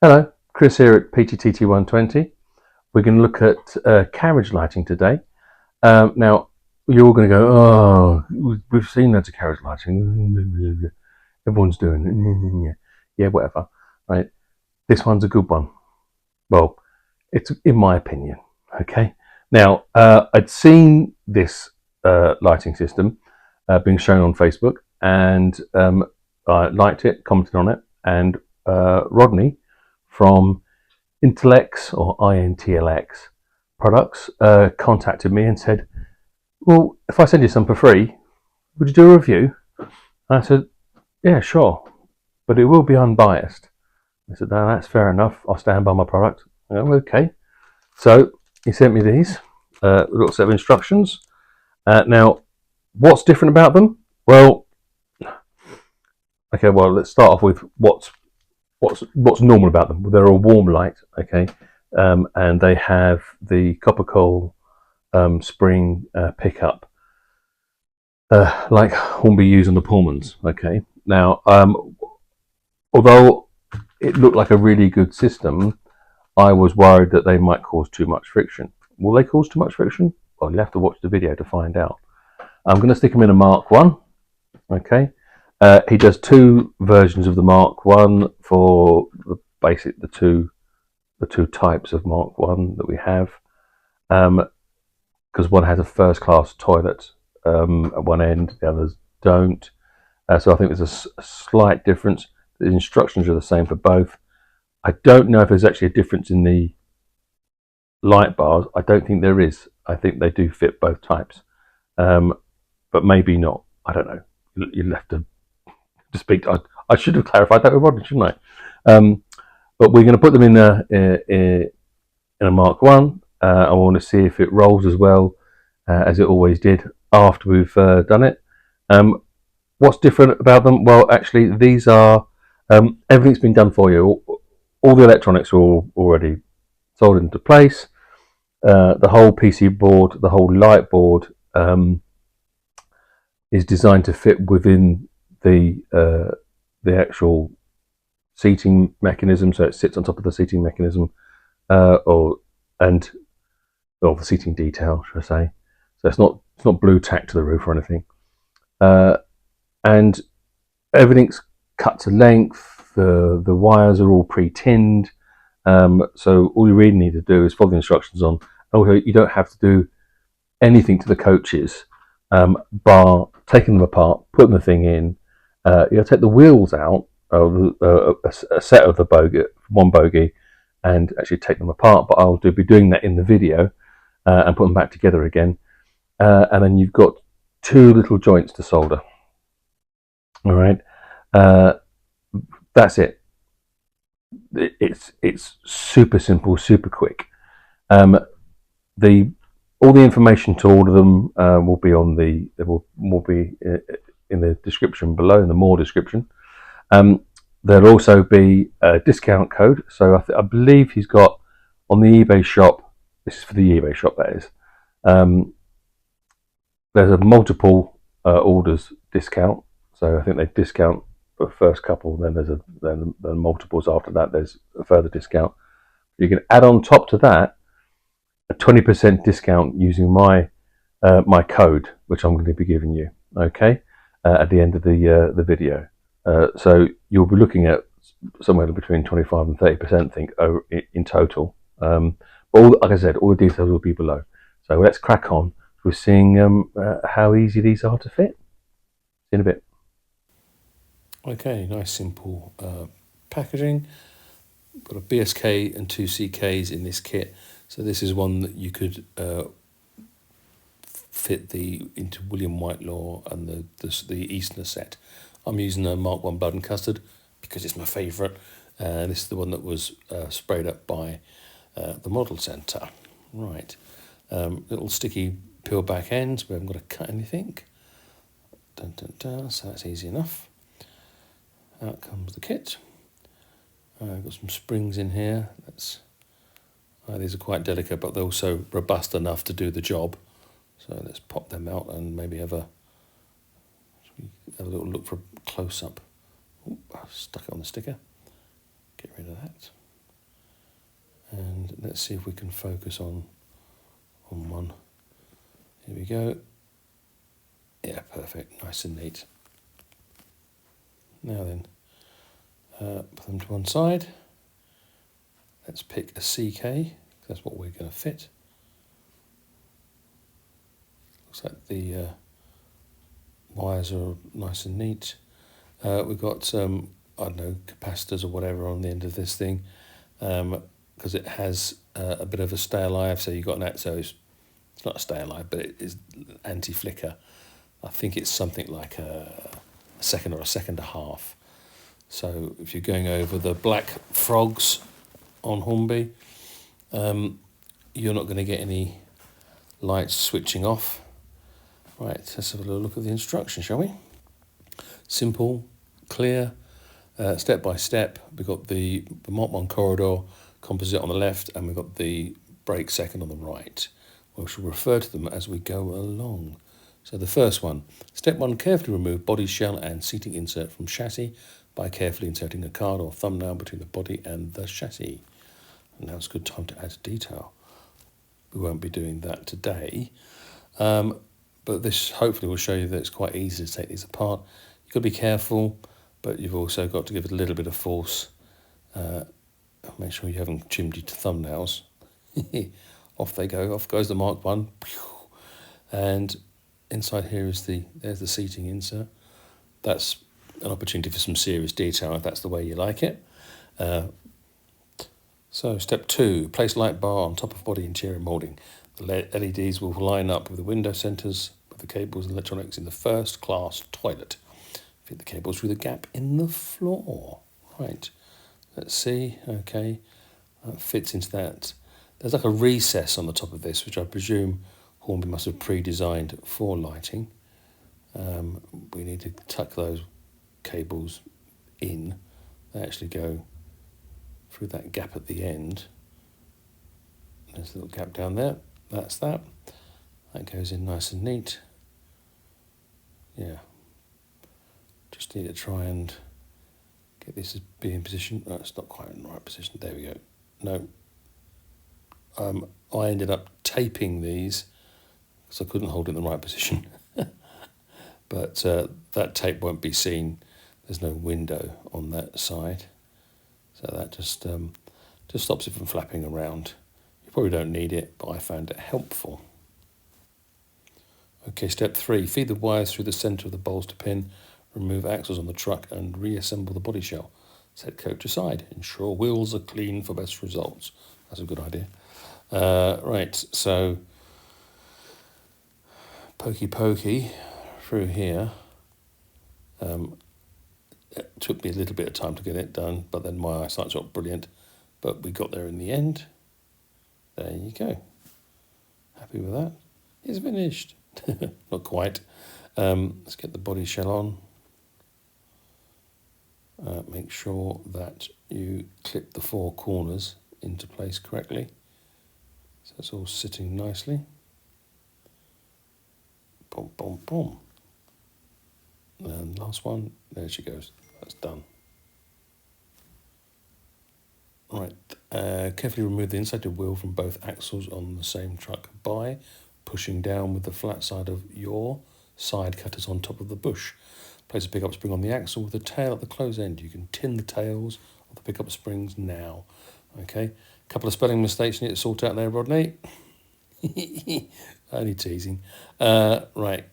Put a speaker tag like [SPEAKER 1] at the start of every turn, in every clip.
[SPEAKER 1] Hello, Chris here at TT120. We're going to look at carriage lighting today. Now, you're all going to go, oh, we've seen loads of carriage lighting. Everyone's doing it. Yeah, whatever. Right? This one's a good one. Well, it's in my opinion. Okay. Now, I'd seen this lighting system being shown on Facebook, and I liked it, commented on it, and Rodney from INTLX or INTLX Products contacted me and said, well, if I send you some for free, would you do a review? And I said, yeah, sure, but it will be unbiased. I said, no, that's fair enough. I'll stand by my product. I go, okay. So he sent me these little set of instructions. Now, what's different about them? Well, okay, well, let's start off with what's normal about them. They're a warm light, okay, and they have the copper coil spring pickup, like Hornby use on the Pullmans. Okay, now although it looked like a really good system, I was worried that they might cause too much friction. Will they cause too much friction? Well, you'll have to watch the video to find out. I'm going to stick them in a Mk1. Okay, he does two versions of the Mk1 for the basic, the two types of Mk1 that we have, because one has a first class toilet at one end, the others don't. So I think there's a slight difference. The instructions are the same for both. I don't know if there's actually a difference in the light bars. I don't think there is. I think they do fit both types, but maybe not. I don't know. You'll have to speak. I should have clarified that with Rodney, shouldn't I? But we're going to put them in a Mk1. I want to see if it rolls as well as it always did after we've done it. What's different about them? Well, actually, these are everything's been done for you. All the electronics are already soldered into place. The whole PC board, the whole light board, is designed to fit within the actual seating mechanism, so it sits on top of the seating mechanism, or the seating detail, should I say? So it's not blue tacked to the roof or anything, and everything's cut to length. The wires are all pre-tinned, so all you really need to do is follow the instructions on. Also, you don't have to do anything to the coaches, bar taking them apart, putting the thing in. You'll take the wheels out, a set of the bogie, one bogie, and actually take them apart. But I'll be doing that in the video and put them back together again. And then you've got two little joints to solder. All right, that's it. It's super simple, super quick. All the information to order them will be on will be in the description below, in the more description. There'll also be a discount code. So I believe he's got on the eBay shop. This is for the eBay shop, that is. There's a multiple orders discount. So I think they discount the first couple. Then there's then multiples after that. There's a further discount. You can add on top to that a 20% discount using my my code, which I'm going to be giving you. Okay, at the end of the video. So you'll be looking at somewhere between 25 and 30%, I think, in total. But like I said, all the details will be below. So let's crack on with seeing how easy these are to fit. See you in a bit.
[SPEAKER 2] Okay, nice simple packaging. Got a BSK and two CKs in this kit. So this is one that you could fit into William Whitelaw and the Easterner set. I'm using a Mk1 Blood and Custard because it's my favourite. This is the one that was sprayed up by the model centre. Right, little sticky peel back ends. We haven't got to cut anything. Dun, dun, dun. So that's easy enough. Out comes the kit. I've got some springs in here. These are quite delicate, but they're also robust enough to do the job. So let's pop them out and maybe have a little look for a close-up. Stuck it on the sticker. Get rid of that. And let's see if we can focus on one. Here we go. Yeah, perfect, nice and neat. Now then, put them to one side. Let's pick a CK, that's what we're going to fit. Looks like the wires are nice and neat. We've got I don't know, capacitors or whatever on the end of this thing, because it has a bit of a stay alive. So you've got that. So it's not a stay alive, but it is anti-flicker. I think it's something like a second or a second and a half. So if you're going over the black frogs on Hornby, you're not going to get any lights switching off. Right, let's have a little look at the instructions, shall we? Simple, clear, step by step. We've got the Mk1 corridor composite on the left, and we've got the brake second on the right. We shall refer to them as we go along. So the first one, step 1, carefully remove body shell and seating insert from chassis by carefully inserting a card or thumbnail between the body and the chassis. And now's a good time to add detail. We won't be doing that today, but this hopefully will show you that it's quite easy to take these apart. You've got to be careful, but you've also got to give it a little bit of force. Make sure you haven't chimneyed your thumbnails. Off they go, off goes the Mk1. And inside here is there's the seating insert. That's an opportunity for some serious detail if that's the way you like it. So step 2, place light bar on top of body interior moulding. The LEDs will line up with the window centres with the cables and electronics in the first class toilet. Fit the cables through the gap in the floor. Right, let's see, okay, that fits into that. There's like a recess on the top of this, which I presume Hornby must have pre-designed for lighting. We need to tuck those cables in. They actually go through that gap at the end. There's a little gap down there. That's that. That goes in nice and neat. Yeah. Just need to try and get this to be in position. No, it's not quite in the right position. There we go. No. I ended up taping these because I couldn't hold it in the right position. But that tape won't be seen. There's no window on that side. So that just stops it from flapping around. You probably don't need it, but I found it helpful. Okay, step 3, feed the wires through the centre of the bolster pin, remove axles on the truck and reassemble the body shell. Set coach aside, ensure wheels are clean for best results. That's a good idea. Right, so pokey through here. It took me a little bit of time to get it done, but then my eyesight's not brilliant. But we got there in the end. There you go. Happy with that? It's finished. Not quite. Let's get the body shell on. Make sure that you clip the 4 corners into place correctly. So it's all sitting nicely. Boom, boom, boom. And last one, there she goes. That's done. Right, carefully remove the inside wheel from both axles on the same truck by pushing down with the flat side of your side cutters on top of the bush. Place a pickup spring on the axle with the tail at the close end. You can tin the tails of the pickup springs now. Okay, a couple of spelling mistakes you need to sort out there, Rodney. Only teasing. Right,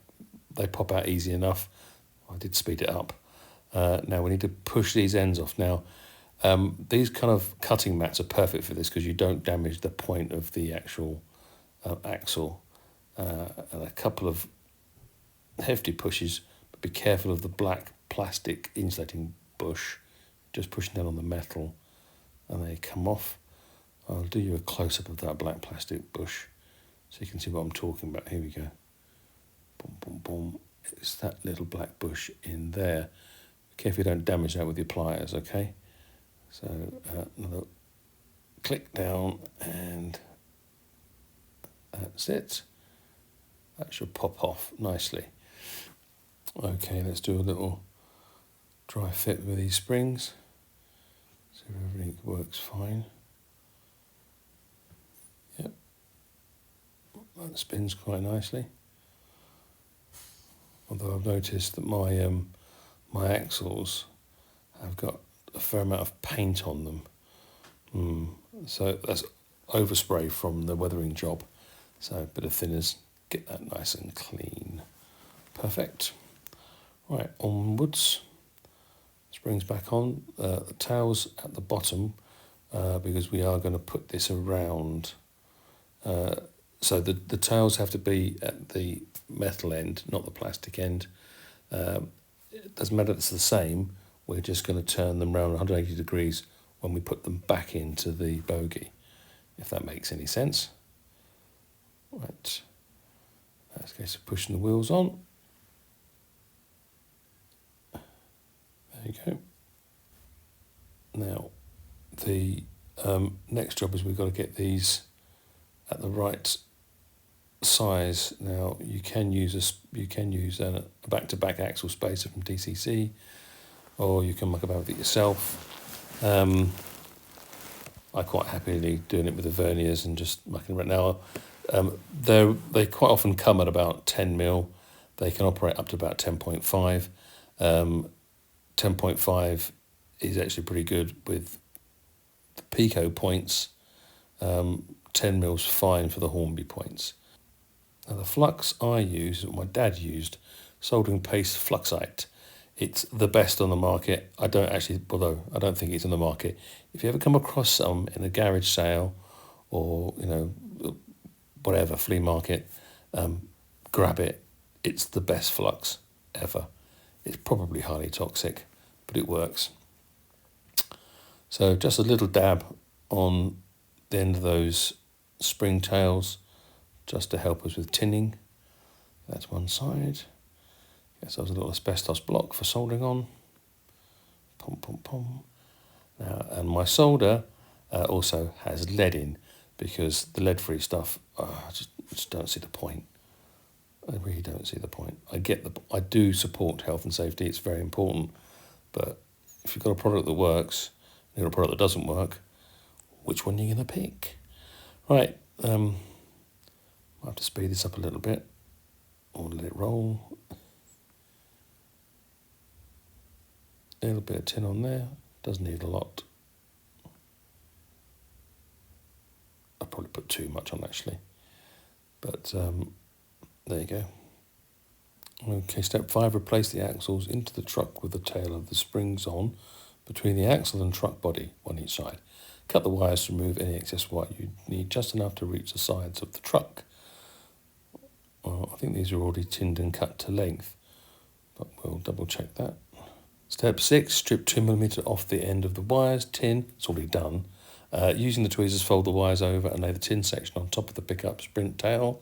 [SPEAKER 2] they pop out easy enough. I did speed it up. Now we need to push these ends off. Now, these kind of cutting mats are perfect for this because you don't damage the point of the actual axle. And a couple of hefty pushes, but be careful of the black plastic insulating bush. Just pushing down on the metal and they come off. I'll do you a close-up of that black plastic bush so you can see what I'm talking about. Here we go. Boom, boom, boom. It's that little black bush in there. Be careful you don't damage that with your pliers, okay? So another click down and that's it. That should pop off nicely. Okay, let's do a little dry fit with these springs. See if everything works fine. That spins quite nicely. Although I've noticed that my axles have got a fair amount of paint on them. So that's overspray from the weathering job. So a bit of thinners, get that nice and clean. Perfect. Right, onwards. Springs back on. The tails at the bottom, because we are going to put this around. So the tails have to be at the metal end, not the plastic end. It doesn't matter if it's the same. We're just going to turn them around 180 degrees when we put them back into the bogie, if that makes any sense. Right. That's a case of pushing the wheels on. There you go. Now, the next job is we've got to get these at the right size. Now, you can use a back-to-back axle spacer from DCC, or you can muck about with it yourself. I quite happily doing it with the verniers and just mucking around. Now, they quite often come at about 10 mil. They can operate up to about 10.5. 10.5 is actually pretty good with the Pico points. 10 mil's fine for the Hornby points. Now the flux I use, what my dad used, soldering paste fluxite. It's the best on the market. Although I don't think it's on the market. If you ever come across some in a garage sale or, whatever, flea market, grab it. It's the best flux ever. It's probably highly toxic, but it works. So just a little dab on the end of those spring tails, just to help us with tinning. That's one side. Yes, there's a little asbestos block for soldering on. Pom, pom, pom. Now, and my solder also has lead in, because the lead-free stuff, I just don't see the point. I really don't see the point. I do support health and safety. It's very important. But if you've got a product that works, and you've got a product that doesn't work, which one are you going to pick? Right. I'll have to speed this up a little bit, or let it roll. A little bit of tin on there. Doesn't need a lot. I probably put too much on, actually. But there you go. Okay, step 5, replace the axles into the truck with the tail of the springs on between the axle and truck body, one each side. Cut the wires to remove any excess wire. You need just enough to reach the sides of the truck. I think these are already tinned and cut to length, but we'll double check that. Step 6, strip 2mm off the end of the wires. Tin, it's already done. Using the tweezers, fold the wires over and lay the tin section on top of the pickup spring tail.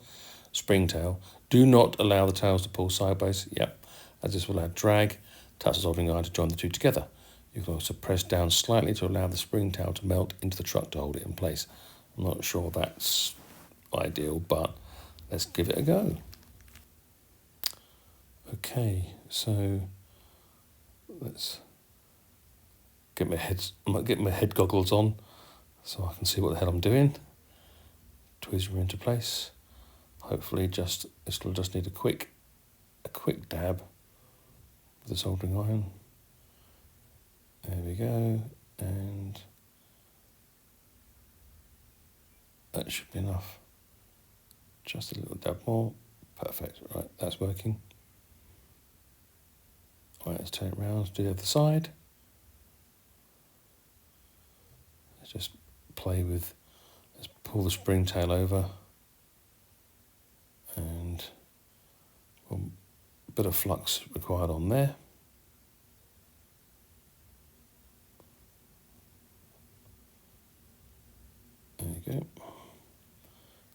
[SPEAKER 2] Do not allow the tails to pull sideways. Yep, as this will add drag. Touch the soldering iron to join the two together. You can also press down slightly to allow the spring tail to melt into the truck to hold it in place. I'm not sure that's ideal, but let's give it a go. Okay, so let's get my head goggles on so I can see what the hell I'm doing. Tweezer into place. Hopefully this will just need a quick dab with the soldering iron. There we go, and that should be enough. Just a little dab more. Perfect. Right, that's working. Right, let's turn it around to the other side. Let's just let's pull the spring tail over, and a bit of flux required on there. There you go.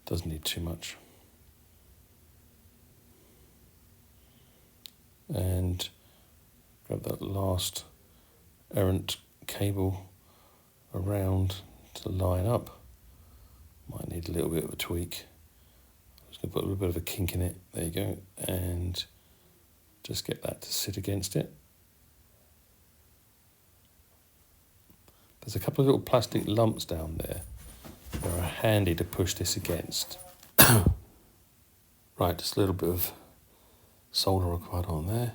[SPEAKER 2] Doesn't need too much. And grab that last errant cable around to line up. Might need a little bit of a tweak. I'm just going to put a little bit of a kink in it. There you go. And just get that to sit against it. There's a couple of little plastic lumps down there that are handy to push this against. Right, just a little bit of solder required on there.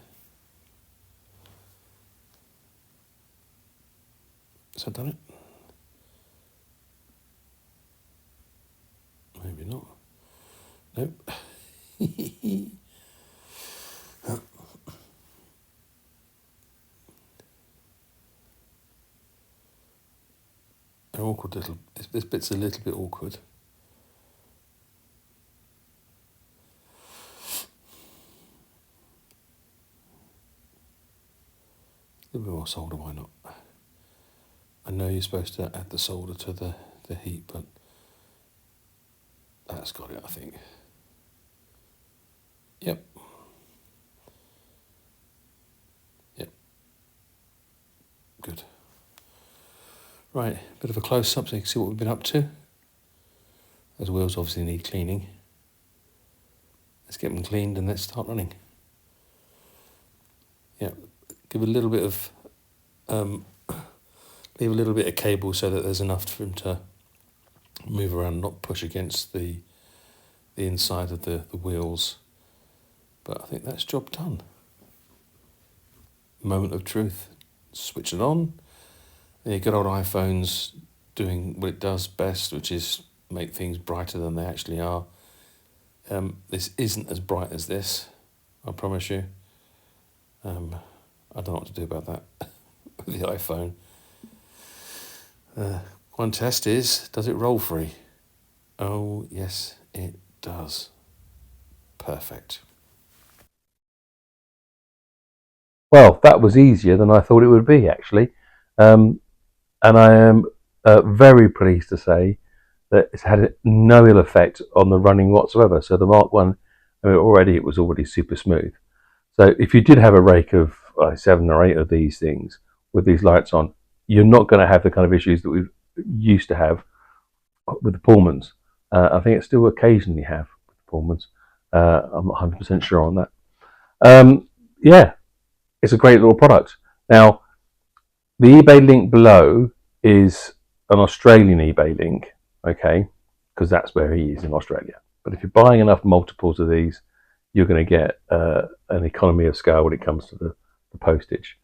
[SPEAKER 2] Has that done it? Maybe not. Nope. They're awkward little. This bit's a little bit awkward. A little bit more solder, why not? I know you're supposed to add the solder to the heat, but that's got it, I think. Yep. Yep. Good. Right, bit of a close-up so you can see what we've been up to. Those wheels obviously need cleaning. Let's get them cleaned and let's start running. Yeah, give a little bit of, leave a little bit of cable so that there's enough for him to move around, not push against the inside of the wheels. But I think that's job done. Moment of truth. Switch it on. And your good old iPhone's doing what it does best, which is make things brighter than they actually are. This isn't as bright as this, I promise you. I don't know what to do about that with the iPhone. One test is, does it roll free? Oh, yes, it does. Perfect.
[SPEAKER 1] Well, that was easier than I thought it would be, actually. And I am very pleased to say that it's had no ill effect on the running whatsoever. So the Mk1, I mean, it was already super smooth. So if you did have a rake of 7 or 8 of these things with these lights on, you're not going to have the kind of issues that we used to have with the Pullmans. I think it still occasionally have with the Pullmans. I'm not 100% sure on that. Yeah, it's a great little product. Now, the eBay link below is an Australian eBay link, okay, because that's where he is in Australia. But if you're buying enough multiples of these, you're going to get an economy of scale when it comes to the postage.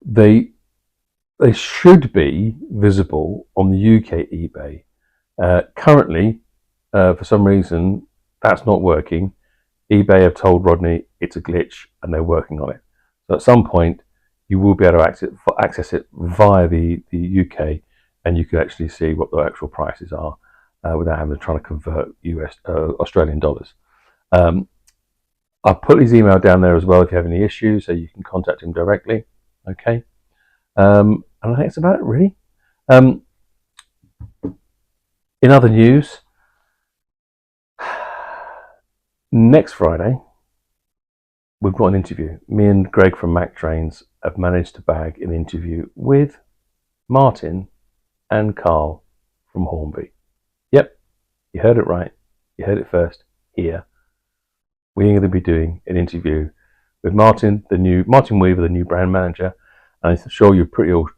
[SPEAKER 1] They should be visible on the UK eBay. Currently, for some reason, that's not working. eBay have told Rodney it's a glitch and they're working on it. So at some point, you will be able to access it via the UK, and you can actually see what the actual prices are without having to try to convert Australian dollars. I'll put his email down there as well if you have any issues, so you can contact him directly. Okay, and I think that's about it, really. In other news, next Friday, we've got an interview. Me and Greg from Mac Trains have managed to bag an interview with Martin and Carl from Hornby. Yep, you heard it right. You heard it first here. We're going to be doing an interview with Martin Weaver, the new brand manager. And I'm sure you pretty all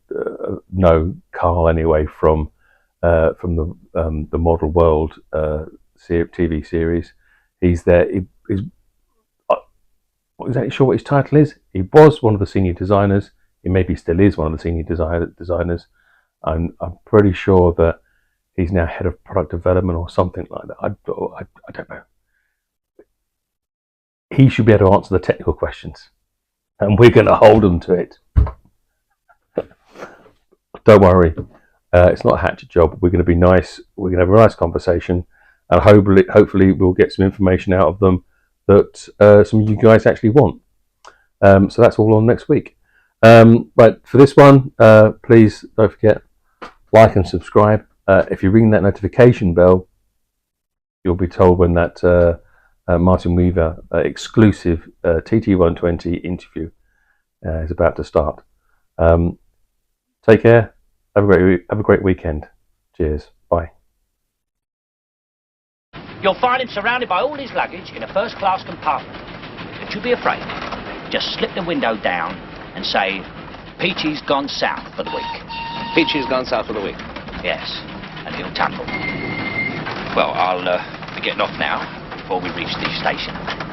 [SPEAKER 1] know Carl anyway from the Model World TV series. He's there. He's not exactly sure what his title is. He was one of the senior designers. He maybe still is one of the senior designers. I'm pretty sure that he's now head of product development or something like that. I don't know. He should be able to answer the technical questions, and we're going to hold him to it. Don't worry, it's not a hatchet job. We're going to be nice. We're going to have a nice conversation, and hopefully we'll get some information out of them that some of you guys actually want. So that's all on next week. But for this one, please don't forget, like and subscribe. If you ring that notification bell, you'll be told when that Martin Weaver exclusive TT120 interview is about to start. Take care. Have a great weekend. Cheers. Bye.
[SPEAKER 3] You'll find him surrounded by all his luggage in a first-class compartment. Don't you be afraid. Just slip the window down and say, Peachy's gone south for the week.
[SPEAKER 4] Peachy's gone south for the week?
[SPEAKER 3] Yes, and he'll tumble. Well, I'll We're getting off now before we reach the station.